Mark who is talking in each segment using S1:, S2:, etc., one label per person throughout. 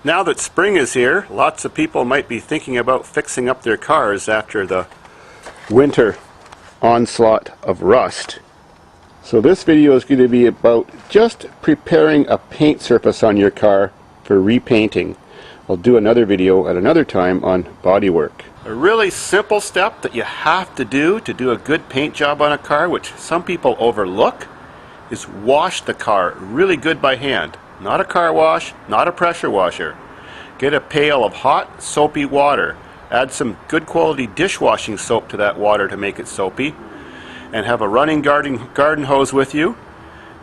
S1: Now that spring is here, lots of people might be thinking about fixing up their cars after the winter onslaught of rust. So this video is going to be about just preparing a paint surface on your car for repainting. I'll do another video at another time on bodywork. A really simple step that you have to do a good paint job on a car, which some people overlook, is wash the car really good by hand. Not a car wash, not a pressure washer. Get a pail of hot, soapy water. Add some good quality dishwashing soap to that water to make it soapy. And have a running garden hose with you.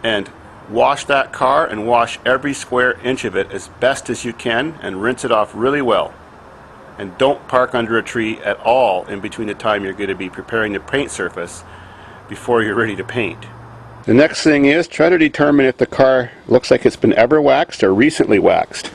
S1: And wash that car and wash every square inch of it as best as you can and rinse it off really well. And don't park under a tree at all in between the time you're going to be preparing the paint surface before you're ready to paint. The next thing is try to determine if the car looks like it's been ever waxed or recently waxed.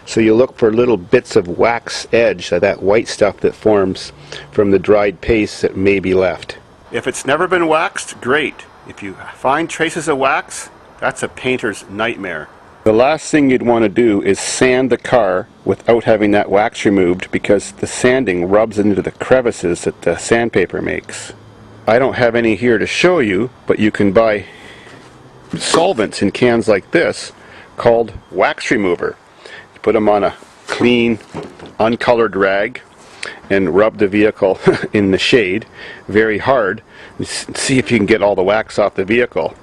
S1: So you look for little bits of wax edge, that white stuff that forms from the dried paste that may be left. If it's never been waxed, great. If you find traces of wax, that's a painter's nightmare. The last thing you'd want to do is sand the car without having that wax removed, because the sanding rubs into the crevices that the sandpaper makes. I don't have any here to show you, but you can buy solvents in cans like this called wax remover. You put them on a clean, uncolored rag and rub the vehicle in the shade very hard and see if you can get all the wax off the vehicle.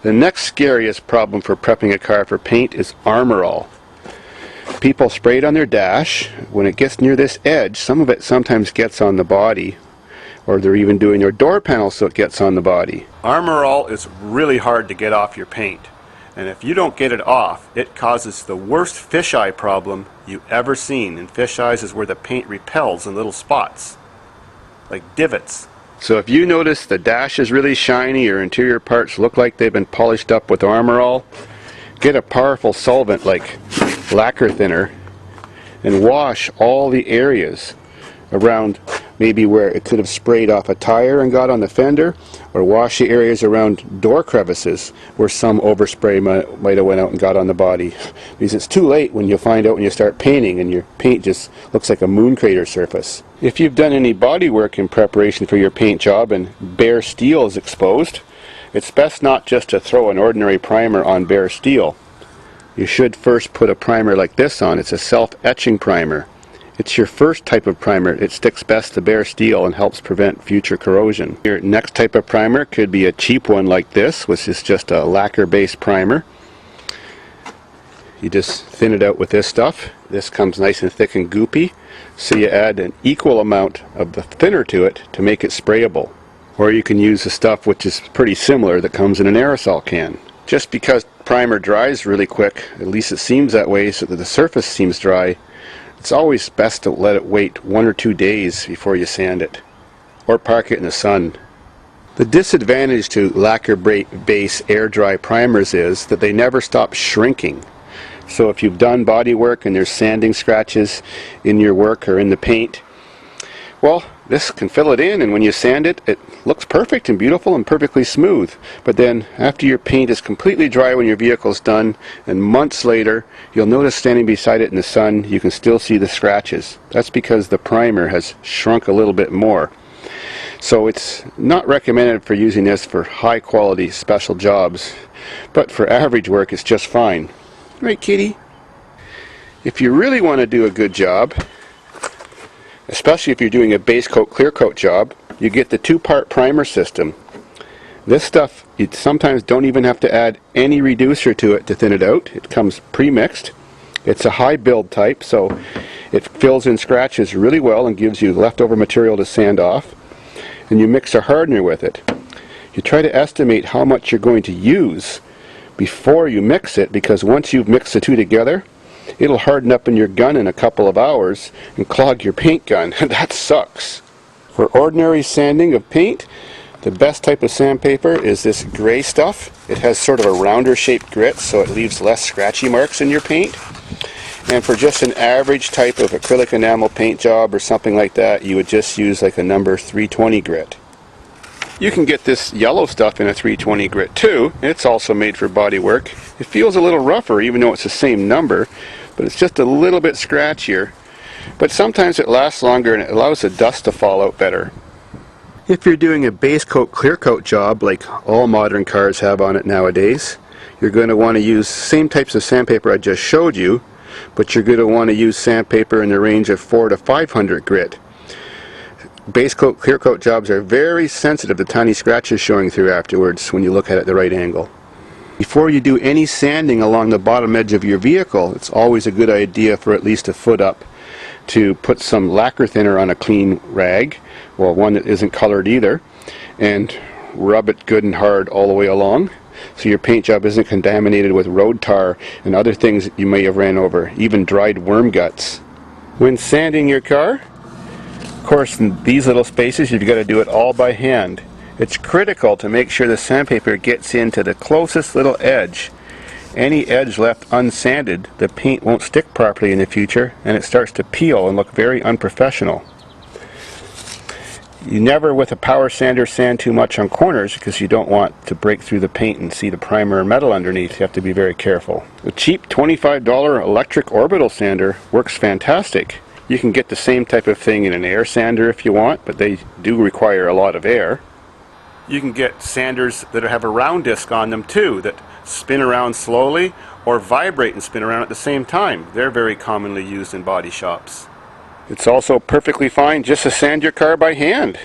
S1: The next scariest problem for prepping a car for paint is Armor All. People spray it on their dash. When it gets near this edge, some of it sometimes gets on the body, or they're even doing their door panel so it gets on the body. Armor All is really hard to get off your paint, and if you don't get it off, it causes the worst fisheye problem you've ever seen. And fisheyes is where the paint repels in little spots, like divots. So if you notice the dash is really shiny or interior parts look like they've been polished up with Armor All, get a powerful solvent like lacquer thinner and wash all the areas around, maybe where it could have sprayed off a tire and got on the fender, or wash the areas around door crevices where some overspray might have went out and got on the body. Because it's too late when you find out when you start painting and your paint just looks like a moon crater surface. If you've done any body work in preparation for your paint job and bare steel is exposed, it's best not just to throw an ordinary primer on bare steel. You should first put a primer like this on. It's a self-etching primer. It's your first type of primer. It sticks best to bare steel and helps prevent future corrosion. Your next type of primer could be a cheap one like this, which is just a lacquer-based primer. You just thin it out with this stuff. This comes nice and thick and goopy, so you add an equal amount of the thinner to it to make it sprayable. Or you can use the stuff which is pretty similar that comes in an aerosol can. Just because primer dries really quick, at least it seems that way, so that the surface seems dry, it's always best to let it wait 1 or 2 days before you sand it, or park it in the sun. The disadvantage to lacquer-based air-dry primers is that they never stop shrinking. So if you've done body work and there's sanding scratches in your work or in the paint, well, this can fill it in, and when you sand it, it looks perfect and beautiful and perfectly smooth. But then after your paint is completely dry when your vehicle's done, and months later, you'll notice standing beside it in the sun, you can still see the scratches. That's because the primer has shrunk a little bit more. So it's not recommended for using this for high quality special jobs, but for average work it's just fine. Right, kitty? If you really want to do a good job, especially if you're doing a base coat clear coat job, you get the 2-part primer system. This stuff, you sometimes don't even have to add any reducer to it to thin it out. It comes pre-mixed. It's a high build type, so it fills in scratches really well and gives you leftover material to sand off. And you mix a hardener with it. You try to estimate how much you're going to use before you mix it, because once you've mixed the two together, it'll harden up in your gun in a couple of hours and clog your paint gun. That sucks. For ordinary sanding of paint, the best type of sandpaper is this gray stuff. It has sort of a rounder shaped grit, so it leaves less scratchy marks in your paint. And for just an average type of acrylic enamel paint job or something like that, you would just use like a number 320 grit. You can get this yellow stuff in a 320 grit too. It's also made for body work. It feels a little rougher even though it's the same number, but it's just a little bit scratchier. But sometimes it lasts longer and it allows the dust to fall out better. If you're doing a base coat clear coat job like all modern cars have on it nowadays, you're going to want to use the same types of sandpaper I just showed you, but you're going to want to use sandpaper in the range of 400 to 500 grit. Base coat clear coat jobs are very sensitive to tiny scratches showing through afterwards when you look at it at the right angle. Before you do any sanding along the bottom edge of your vehicle, it's always a good idea for at least a foot up to put some lacquer thinner on a clean rag, well, one that isn't colored either, and rub it good and hard all the way along so your paint job isn't contaminated with road tar and other things that you may have ran over, even dried worm guts. When sanding your car, of course, in these little spaces you've got to do it all by hand. It's critical to make sure the sandpaper gets into the closest little edge. Any edge left unsanded, the paint won't stick properly in the future and it starts to peel and look very unprofessional. You never with a power sander sand too much on corners because you don't want to break through the paint and see the primer and metal underneath. You have to be very careful. The cheap $25 electric orbital sander works fantastic. You can get the same type of thing in an air sander if you want, but they do require a lot of air. You can get sanders that have a round disc on them too, that spin around slowly or vibrate and spin around at the same time. They're very commonly used in body shops. It's also perfectly fine just to sand your car by hand.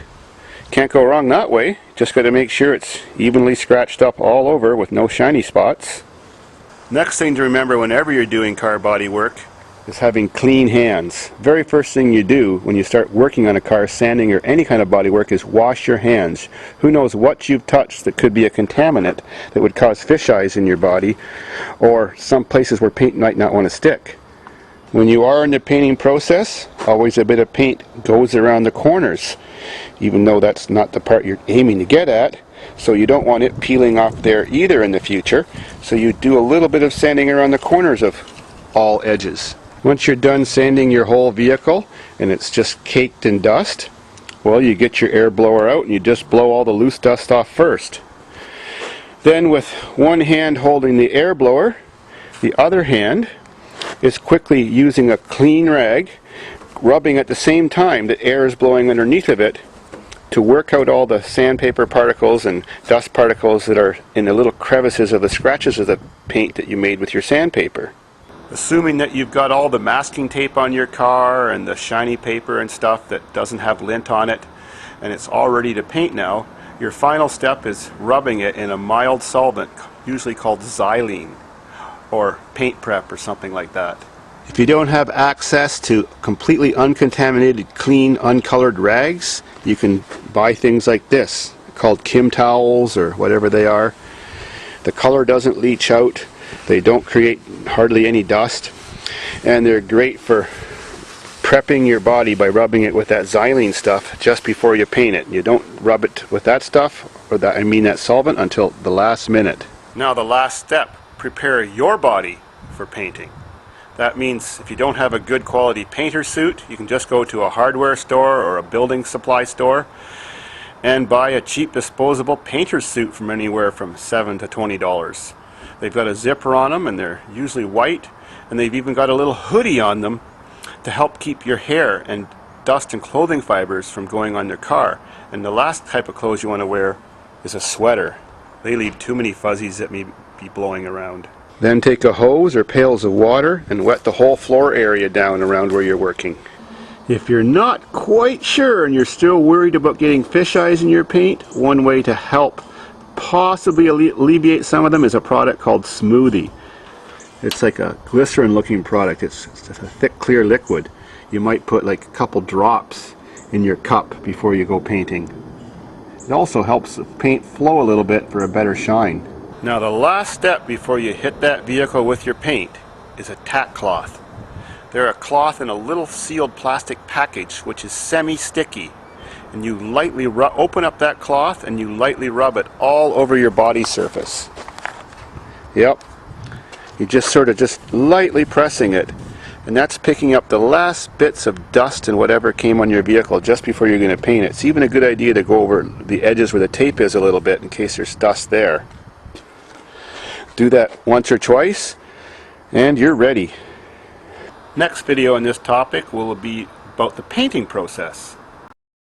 S1: Can't go wrong that way. Just got to make sure it's evenly scratched up all over with no shiny spots. Next thing to remember whenever you're doing car body work is having clean hands. Very first thing you do when you start working on a car, sanding or any kind of body work, is wash your hands. Who knows what you've touched that could be a contaminant that would cause fish eyes in your body, or some places where paint might not want to stick. When you are in the painting process, always a bit of paint goes around the corners, even though that's not the part you're aiming to get at, so you don't want it peeling off there either in the future, so you do a little bit of sanding around the corners of all edges. Once you're done sanding your whole vehicle and it's just caked in dust, well, you get your air blower out and you just blow all the loose dust off first. Then with one hand holding the air blower, the other hand is quickly using a clean rag, rubbing at the same time that air is blowing underneath of it to work out all the sandpaper particles and dust particles that are in the little crevices of the scratches of the paint that you made with your sandpaper. Assuming that you've got all the masking tape on your car and the shiny paper and stuff that doesn't have lint on it and it's all ready to paint now, your final step is rubbing it in a mild solvent, usually called xylene or paint prep or something like that. If you don't have access to completely uncontaminated, clean, uncolored rags, you can buy things like this called Kim towels or whatever they are. The color doesn't leach out. They don't create hardly any dust, and they're great for prepping your body by rubbing it with that xylene stuff just before you paint it. You don't rub it with that stuff, or that solvent, until the last minute. Now the last step, prepare your body for painting. That means if you don't have a good quality painter suit, you can just go to a hardware store or a building supply store and buy a cheap disposable painter's suit from anywhere from $7 to $20. They've got a zipper on them and they're usually white, and they've even got a little hoodie on them to help keep your hair and dust and clothing fibers from going on your car. And the last type of clothes you want to wear is a sweater. They leave too many fuzzies that may be blowing around. Then take a hose or pails of water and wet the whole floor area down around where you're working. If you're not quite sure and you're still worried about getting fish eyes in your paint, one way to help possibly alleviate some of them is a product called Smoothie. It's like a glycerin looking product. It's a thick clear liquid. You might put like a couple drops in your cup before you go painting. It also helps the paint flow a little bit for a better shine. Now the last step before you hit that vehicle with your paint is a tack cloth. They're a cloth in a little sealed plastic package which is semi-sticky. And you lightly open up that cloth and you lightly rub it all over your body surface. Yep. You're just lightly pressing it, and that's picking up the last bits of dust and whatever came on your vehicle just before you're going to paint it. It's even a good idea to go over the edges where the tape is a little bit in case there's dust there. Do that once or twice and you're ready. Next video on this topic will be about the painting process.